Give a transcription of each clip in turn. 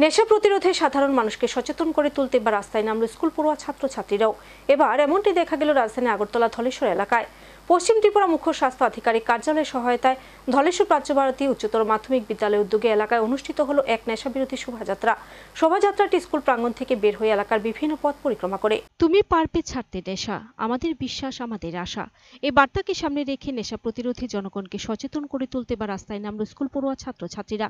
নেশা প্রতিরোধে সাধারণ মানুষকে সচেতন করে তুলতে বা রাস্তায় নামল স্কুল পড়ুয়া ছাত্রছাত্রীরাও। এবার এমনটি দেখা গেল রাজধানী আগরতলা ধলেশ্বর এলাকায়। পশ্চিম ত্রিপুরা মুখ্য স্বাস্থ্য আধিকারিক কার্যালয়ের সহায়তায় ধলেশ্বর প্রাচ্যভারতী উচ্চতর মাধ্যমিক বিদ্যালয়ের উদ্যোগে এলাকায় অনুষ্ঠিত হলো এক নেশা বিরোধী শোভাযাত্রা। শোভাযাত্রাটি স্কুল প্রাঙ্গণ থেকে বের হয়ে এলাকার বিভিন্ন পথ পরিক্রমা করে তুমি পারবে ছাড়তে নেশা, আমাদের বিশ্বাস আমাদের আশা, এই বার্তাকে সামনে রেখে নেশা প্রতিরোধী জনগণকে সচেতন করে তুলতে বা রাস্তায় নামল স্কুল পড়ুয়া ছাত্রছাত্রীরা।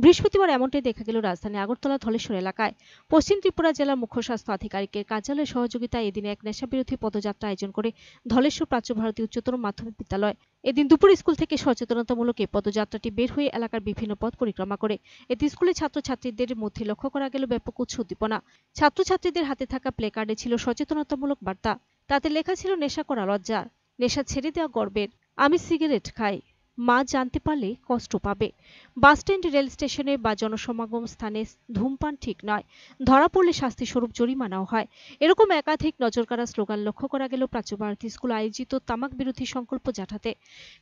বৃহস্পতিবার এমনটাই দেখা গেল রাজধানী আগরতলা ধলেশ্বর এলাকায়। পশ্চিম ত্রিপুরা জেলা মুখ্য স্বাস্থ্য আধিকারিকের কার্যালয়ের সহযোগিতায় এদিন এক নেশা বিরোধী পদযাত্রা আয়োজন করে ধলেশ্বর প্রাচ্যভারতী উচ্চতর মাধ্যমিক বিদ্যালয়। এদিন দুপুর স্কুল থেকে সচেতনতামূলক এই পদযাত্রাটি বের হয়ে এলাকার বিভিন্ন পথ পরিক্রমা করে। এতে স্কুলের ছাত্রছাত্রীদের মধ্যে লক্ষ্য করা গেল ব্যাপক উৎসাহ উদ্দীপনা। ছাত্রছাত্রীদের হাতে থাকা প্লেকার্ডে ছিল সচেতনতামূলক বার্তা। তাতে লেখা ছিল, নেশা করা লজ্জা, নেশা ছেড়ে দেওয়া গর্বের, আমি সিগারেট খাই, মা জানতে পারলে কষ্ট পাবে। বাসস্ট্যান্ড, রেল স্টেশনে বা জনসমাগম স্থানে ধূমপান ঠিক নয়, ধরা পড়লে শাস্তি স্বরূপ জরিমানাও হয়। এরকম একাধিক নজরকাড়া স্লোগান লক্ষ্য করা গেল প্রাচ্যভারতী স্কুল আয়োজিত তামাক বিরোধী সংকল্প জাঠাতে।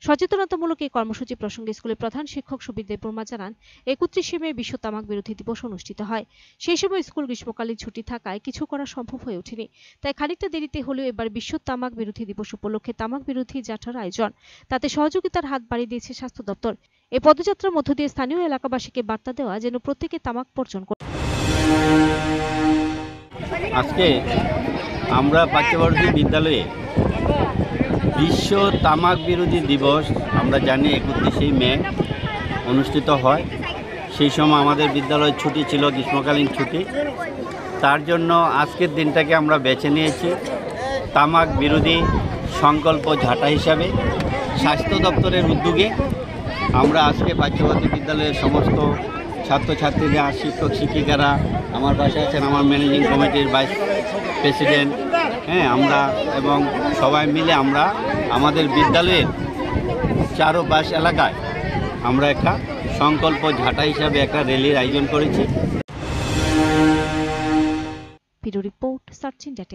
সচেতনতামূলক এই কর্মসূচি প্রসঙ্গে স্কুলের প্রধান শিক্ষক সুবীর দেববর্মা জানান, 31শে মে বিশ্ব তামাক বিরোধী দিবস অনুষ্ঠিত হয়। সেই সময় স্কুল গ্রীষ্মকালীন ছুটি থাকায় কিছু করা সম্ভব হয়ে ওঠেনি। তাই খানিকটা দেরিতে হলেও এবার বিশ্ব তামাক বিরোধী দিবস উপলক্ষে তামাক বিরোধী জাঠার আয়োজন। তাতে সহযোগিতার হাত বাড়িয়ে দিয়েছে স্বাস্থ্য দপ্তর। এই পদযাত্রার মধ্য দিয়ে স্থানীয় এলাকাবাসীকে বার্তা দেওয়া যেন প্রত্যেকে তামাক বর্জন করে। আজকে আমরা প্রাচ্যভারতী বিদ্যালয়ে বিশ্ব তামাক বিরোধী দিবস আমরা জানি 31শে মে অনুষ্ঠিত হয়। সেই সময় আমাদের বিদ্যালয় ছুটি ছিল, গ্রীষ্মকালীন ছুটি। তার জন্য আজকের দিনটাকে আমরা বেছে নিয়েছি তামাক বিরোধী সংকল্প ঝাঁটা হিসাবে। স্বাস্থ্য দপ্তরের উদ্যোগে আমরা আজকে প্রাচ্যভারতী বিদ্যালয়ের সমস্ত ছাত্রছাত্রীরা, শিক্ষক শিক্ষিকারা, আমার পাশে আছেন আমার ম্যানেজিং কমিটির ভাইস প্রেসিডেন্ট, আমরা এবং সবাই মিলে আমরা আমাদের বিদ্যালয়ের চারপাশ এলাকায় আমরা একটা সংকল্প ঝাঁটা হিসাবে একটা র্যালির আয়োজন করেছি। Bureau report, search India.